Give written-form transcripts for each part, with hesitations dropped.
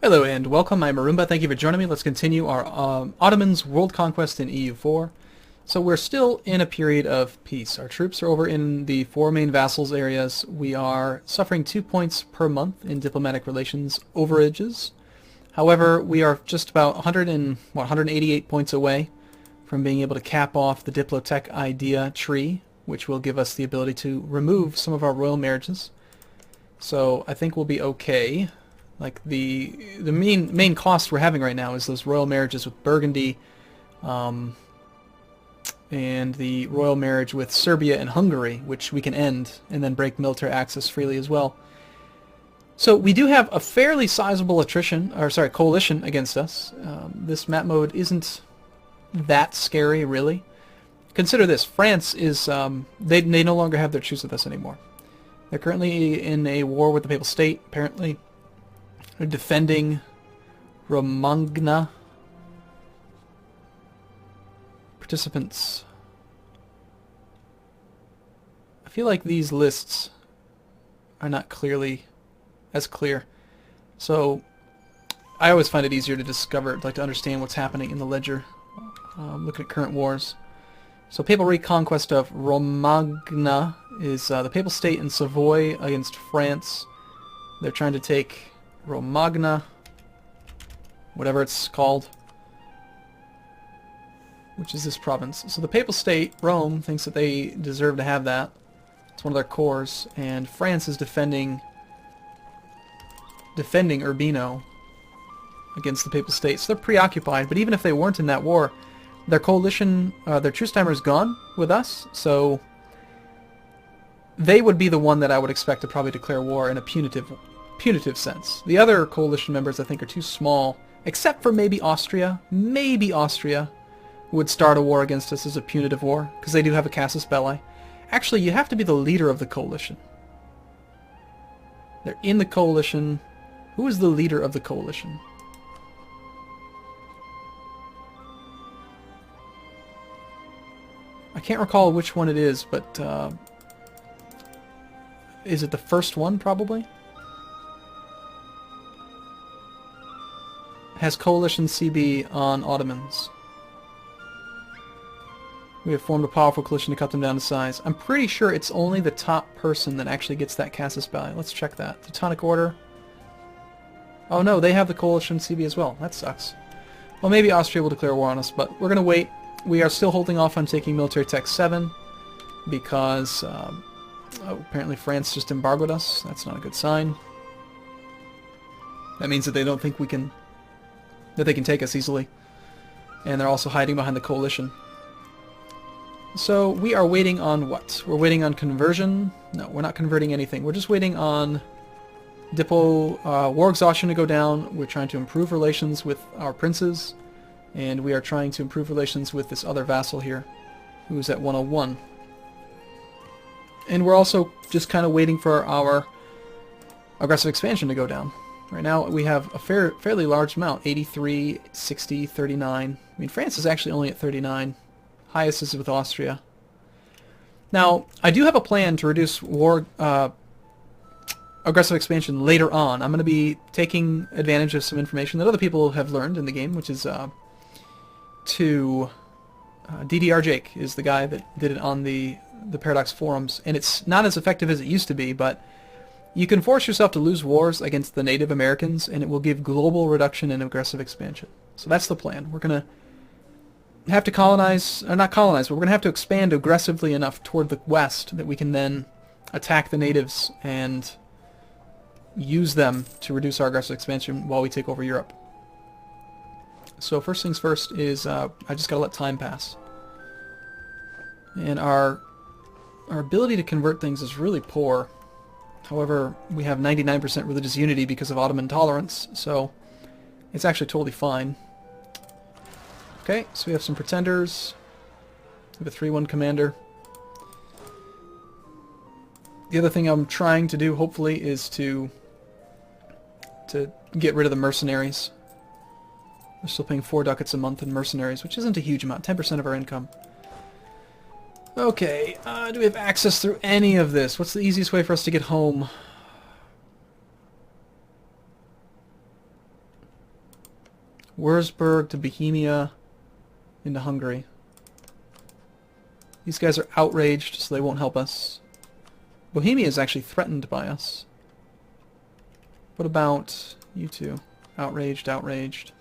Hello and welcome, I'm Arumba. Thank you for joining me. Let's continue our Ottomans world conquest in EU4. So we're still in a period of peace. Our troops are over in the four main vassals areas. We are suffering 2 points per month in diplomatic relations overages. However, we are just about 188 points away from being able to cap off the Diplotech idea tree, which will give us the ability to remove some of our royal marriages. So I think we'll be okay. Like the main cost we're having right now is those royal marriages with Burgundy, and the royal marriage with Serbia and Hungary, which we can end and then break military access freely as well. So we do have a fairly sizable coalition against us. This map mode isn't that scary, really. Consider this: France is they no longer have their truce with us anymore. They're currently in a war with the Papal State, apparently. They're defending Romagna. Participants. I feel like these lists are not clearly as clear. So I always find it easier to discover, like to understand what's happening in the ledger. Looking at current wars. So Papal reconquest of Romagna is the Papal State in Savoy against France. They're trying to take Romagna, whatever it's called, which is this province. So the Papal State, Rome, thinks that they deserve to have that. It's one of their cores, and France is defending Urbino against the Papal State. So they're preoccupied, but even if they weren't in that war, their coalition, their truce timer is gone with us, so they would be the one that I would expect to probably declare war in a punitive sense. The other coalition members, I think, are too small, except for maybe Austria. Maybe Austria would start a war against us as a punitive war, because they do have a casus belli. Actually, you have to be the leader of the coalition. They're in the coalition. Who is the leader of the coalition? I can't recall which one it is, but is it the first one, probably? Has coalition CB on Ottomans. We have formed a powerful coalition to cut them down to size. I'm pretty sure it's only the top person that actually gets that casus belli. Let's check that. Teutonic Order. Oh no, they have the coalition CB as well. That sucks. Well, maybe Austria will declare war on us, but we're going to wait. We are still holding off on taking military tech 7 because apparently France just embargoed us. That's not a good sign. That means that they don't think that they can take us easily. And they're also hiding behind the coalition. So we are waiting on what? We're waiting on conversion? No, we're not converting anything. We're just waiting on war exhaustion to go down. We're trying to improve relations with our princes. And we are trying to improve relations with this other vassal here, who's at 101. And we're also just kind of waiting for our aggressive expansion to go down. Right now we have a fairly large amount, 83, 60, 39. I mean, France is actually only at 39. Highest is with Austria. Now, I do have a plan to reduce aggressive expansion later on. I'm going to be taking advantage of some information that other people have learned in the game, which is DDR Jake is the guy that did it on the Paradox forums, and it's not as effective as it used to be, but you can force yourself to lose wars against the Native Americans, and it will give global reduction in aggressive expansion. So that's the plan. We're going to have to colonize, or not colonize, but we're going to have to expand aggressively enough toward the west that we can then attack the natives and use them to reduce our aggressive expansion while we take over Europe. So first things first is I just got to let time pass. And our ability to convert things is really poor. However, we have 99% religious unity because of Ottoman tolerance, so it's actually totally fine. Okay, so we have some pretenders. We have a 3-1 commander. The other thing I'm trying to do, hopefully, is to get rid of the mercenaries. We're still paying 4 ducats a month in mercenaries, which isn't a huge amount, 10% of our income. Okay, do we have access through any of this? What's the easiest way for us to get home? Wurzburg to Bohemia into Hungary. These guys are outraged, so they won't help us. Bohemia is actually threatened by us. What about you two? Outraged, outraged.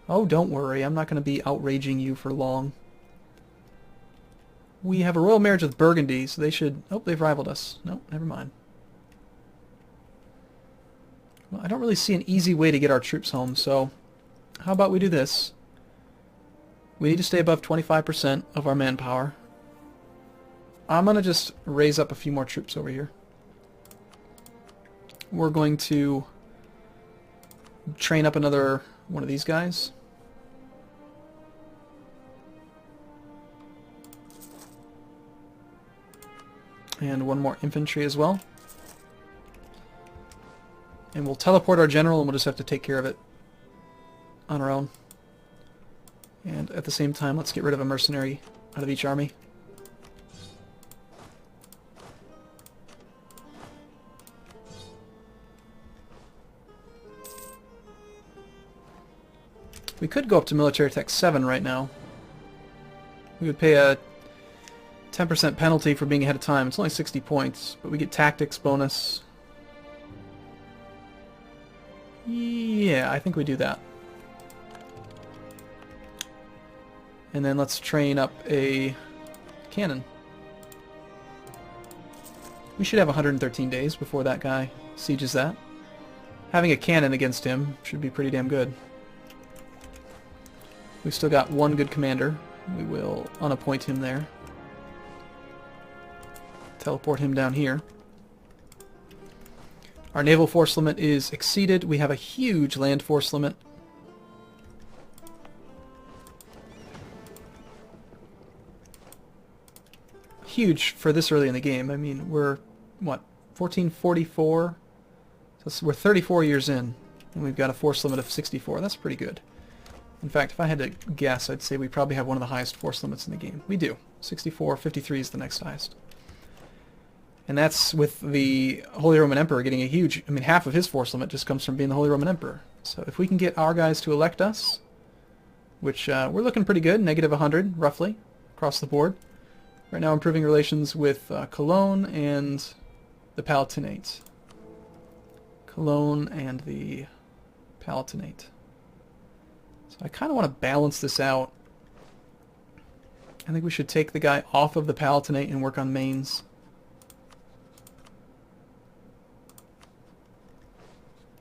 Oh, don't worry. I'm not going to be outraging you for long. We have a royal marriage with Burgundy, so they should... Oh, they've rivaled us. No, never mind. Well, I don't really see an easy way to get our troops home, so how about we do this? We need to stay above 25% of our manpower. I'm going to just raise up a few more troops over here. We're going to train up another one of these guys. And one more infantry as well. And we'll teleport our general, and we'll just have to take care of it on our own. And at the same time, let's get rid of a mercenary out of each army. We could go up to military tech 7 right now. We would pay a 10% penalty for being ahead of time. It's only 60 points, but we get tactics bonus. Yeah, I think we do that. And then let's train up a cannon. We should have 113 days before that guy sieges that. Having a cannon against him should be pretty damn good. We've still got one good commander. We will unappoint him there. Teleport him down here. Our naval force limit is exceeded. We have a huge land force limit. Huge for this early in the game. I mean, we're, what, 1444? So we're 34 years in, and we've got a force limit of 64. That's pretty good. In fact, if I had to guess, I'd say we probably have one of the highest force limits in the game. We do. 64, 53 is the next highest. And that's with the Holy Roman Emperor getting a huge... I mean, half of his force limit just comes from being the Holy Roman Emperor. So if we can get our guys to elect us, which we're looking pretty good, negative 100, roughly, across the board. Right now improving relations with Cologne and the Palatinate. Cologne and the Palatinate. So I kind of want to balance this out. I think we should take the guy off of the Palatinate and work on Mainz.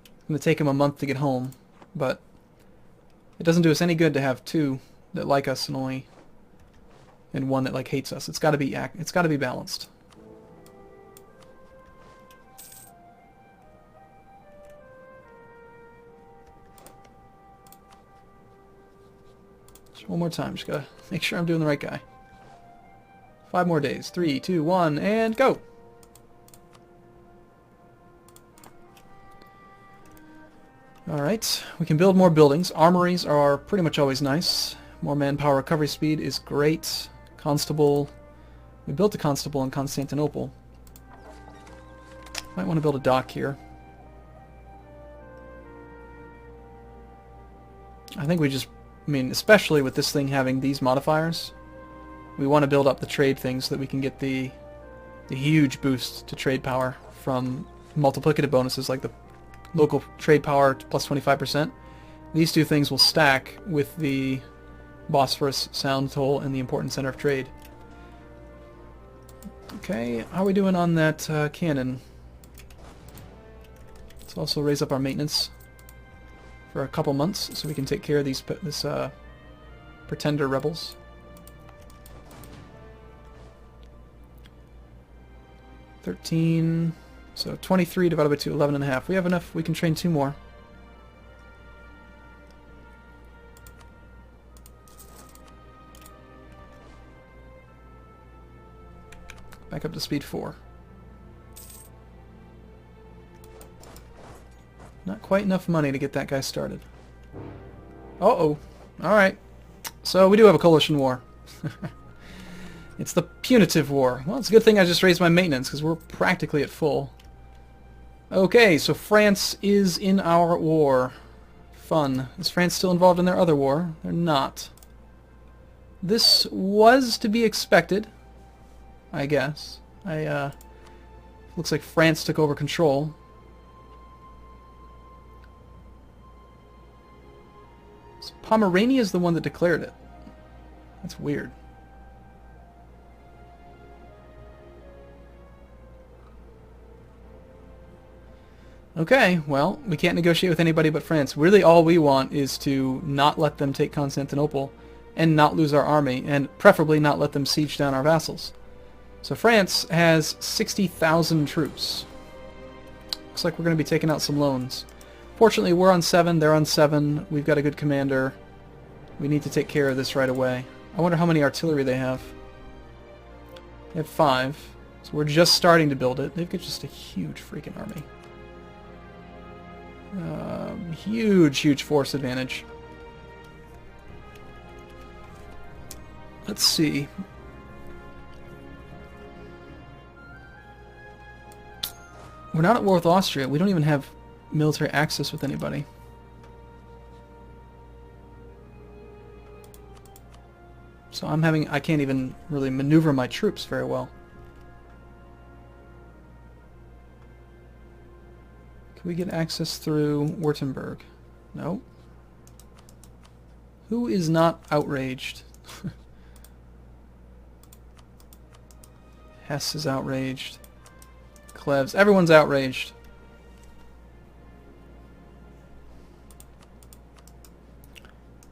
It's going to take him a month to get home, but it doesn't do us any good to have two that like us and one that like hates us. It's got to be balanced. Just one more time. Just gotta make sure I'm doing the right guy. 5 more days. 3, 2, 1, and go! Alright, we can build more buildings. Armories are pretty much always nice. More manpower recovery speed is great. Constable. We built a constable in Constantinople. Might want to build a dock here. I think we just... I mean, especially with this thing having these modifiers, we want to build up the trade thing so that we can get the huge boost to trade power from multiplicative bonuses like the local trade power plus 25%. These two things will stack with the Bosphorus sound toll and the important center of trade. Okay, how are we doing on that cannon? Let's also raise up our maintenance for a couple months so we can take care of this pretender rebels. $13, so 23 divided by 2, 11.5. We have enough. We can train 2 more. Back up to speed 4. Not quite enough money to get that guy started. Uh-oh. Alright. So we do have a coalition war. It's the punitive war. Well, it's a good thing I just raised my maintenance, because we're practically at full. Okay, so France is in our war. Fun. Is France still involved in their other war? They're not. This was to be expected, I guess. Looks like France took over control. So Pomerania is the one that declared it. That's weird. Okay, well, we can't negotiate with anybody but France. Really all we want is to not let them take Constantinople and not lose our army, and preferably not let them siege down our vassals. So France has 60,000 troops. Looks like we're going to be taking out some loans. Fortunately, we're on 7, they're on 7. We've got a good commander. We need to take care of this right away. I wonder how many artillery they have. They have 5. So we're just starting to build it. They've got just a huge freaking army. Huge force advantage. Let's see. We're not at war with Austria. We don't even have military access with anybody. So I can't even really maneuver my troops very well. Can we get access through Württemberg? No. Who is not outraged? Hesse is outraged. Cleves. Everyone's outraged.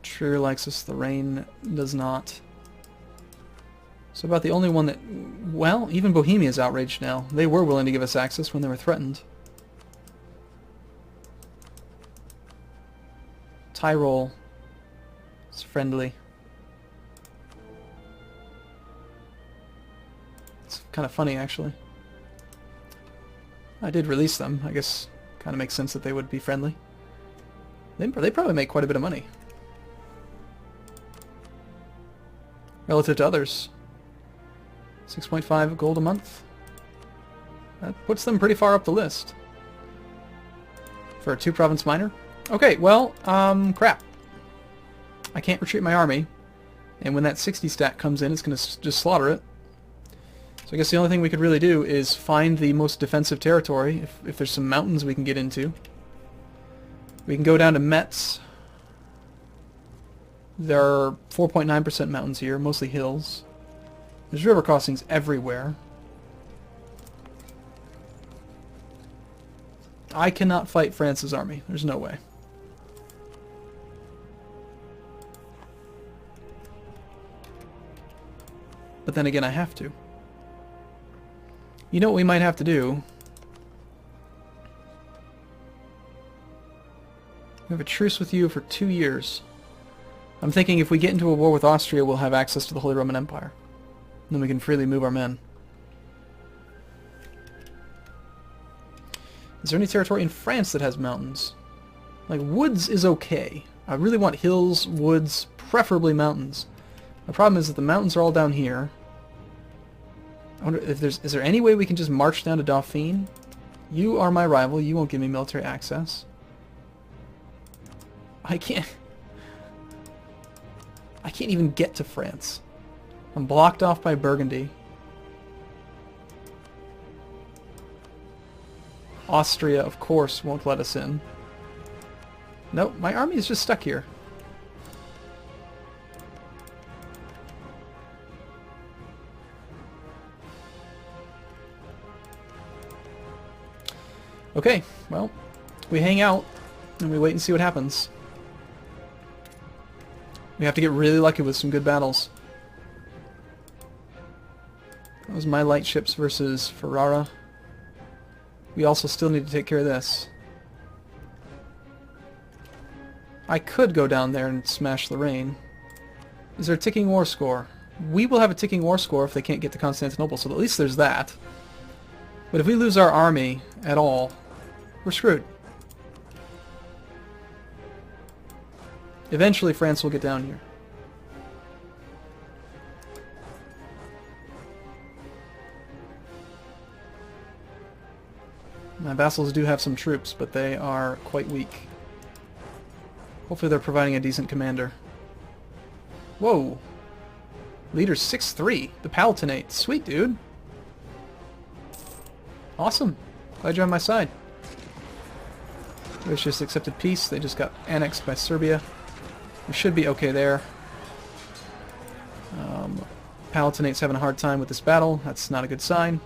Trier likes us. Lorraine does not. So about the only one that... Well, even Bohemia is outraged now. They were willing to give us access when they were threatened. Tyrol is friendly. It's kind of funny, actually. I did release them. I guess kind of makes sense that they would be friendly. They probably make quite a bit of money. Relative to others. 6.5 gold a month. That puts them pretty far up the list. For a 2-province minor. Okay, well, crap. I can't retreat my army. And when that 60 stat comes in, it's going to just slaughter it. So I guess the only thing we could really do is find the most defensive territory, if there's some mountains we can get into. We can go down to Metz. There are 4.9% mountains here, mostly hills. There's river crossings everywhere. I cannot fight France's army. There's no way. But then again, I have to. You know what we might have to do? We have a truce with you for 2 years. I'm thinking if we get into a war with Austria, we'll have access to the Holy Roman Empire. Then we can freely move our men. Is there any territory in France that has mountains? Like, woods is okay. I really want hills, woods, preferably mountains. The problem is that the mountains are all down here. I wonder if is there any way we can just march down to Dauphine? You are my rival. You won't give me military access. I can't even get to France. I'm blocked off by Burgundy. Austria, of course, won't let us in. Nope, my army is just stuck here. Okay, well, we hang out and we wait and see what happens. We have to get really lucky with some good battles. That was my light ships versus Ferrara. We also still need to take care of this. I could go down there and smash Lorraine. Is there a ticking war score? We will have a ticking war score if they can't get to Constantinople, so at least there's that. But if we lose our army at all, we're screwed. Eventually France will get down here. My vassals do have some troops, but they are quite weak. Hopefully they're providing a decent commander. Whoa. Leader 6-3. The Palatinate. Sweet, dude. Awesome. Glad you're on my side. They just accepted peace. They just got annexed by Serbia. We should be okay there. Palatinate's having a hard time with this battle. That's not a good sign.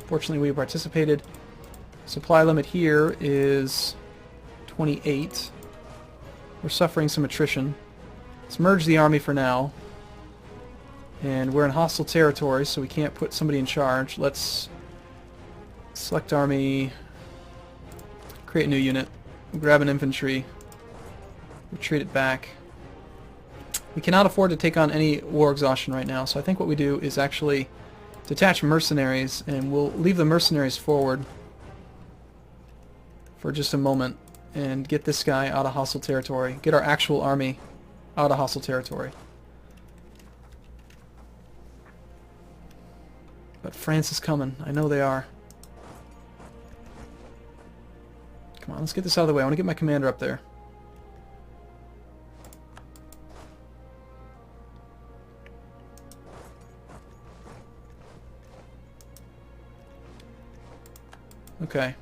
Fortunately, we participated. Supply limit here is 28. We're suffering some attrition. Let's merge the army for now. And we're in hostile territory, so we can't put somebody in charge. Let's select army, create a new unit, grab an infantry, retreat it back. We cannot afford to take on any war exhaustion right now, so I think what we do is actually detach mercenaries, and we'll leave the mercenaries forward for just a moment and get this guy out of hostile territory. Get our actual army out of hostile territory. But France is coming. I know they are. Come on, let's get this out of the way. I want to get my commander up there. Okay.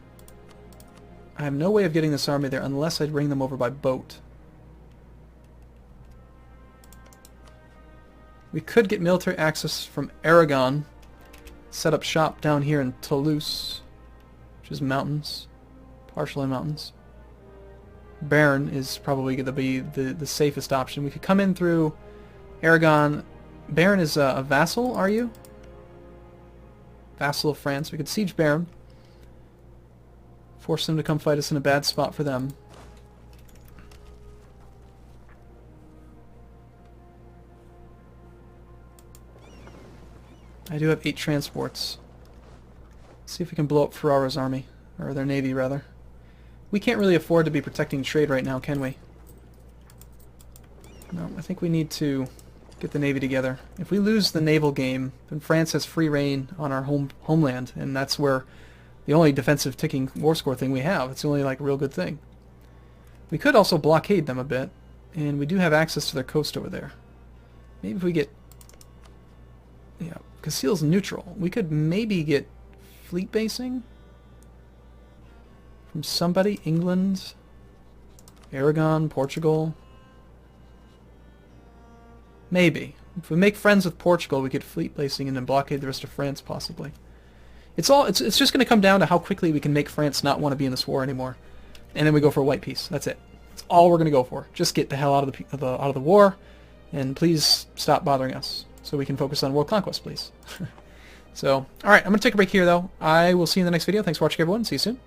I have no way of getting this army there unless I bring them over by boat. We could get military access from Aragon, set up shop down here in Toulouse, which is mountains, partially mountains. Bern is probably going to be the safest option. We could come in through Aragon. Bern is a vassal, are you? Vassal of France. We could siege Bern. Force them to come fight us in a bad spot for them. I do have 8 transports. Let's see if we can blow up Ferrara's army. Or their navy, rather. We can't really afford to be protecting trade right now, can we? No, I think we need to get the navy together. If we lose the naval game, then France has free reign on our homeland, and that's where the only defensive ticking war score thing we have. It's the only like real good thing. We could also blockade them a bit, and we do have access to their coast over there. Maybe if we get... Yeah, Castile's neutral. We could maybe get fleet basing from somebody. England, Aragon, Portugal. Maybe. If we make friends with Portugal, we get fleet basing and then blockade the rest of France, possibly. It's just going to come down to how quickly we can make France not want to be in this war anymore, and then we go for a white peace. That's it. That's all we're going to go for. Just get the hell out of the war, and please stop bothering us, so we can focus on world conquest, please. So, all right, I'm going to take a break here, though. I will see you in the next video. Thanks for watching, everyone. See you soon.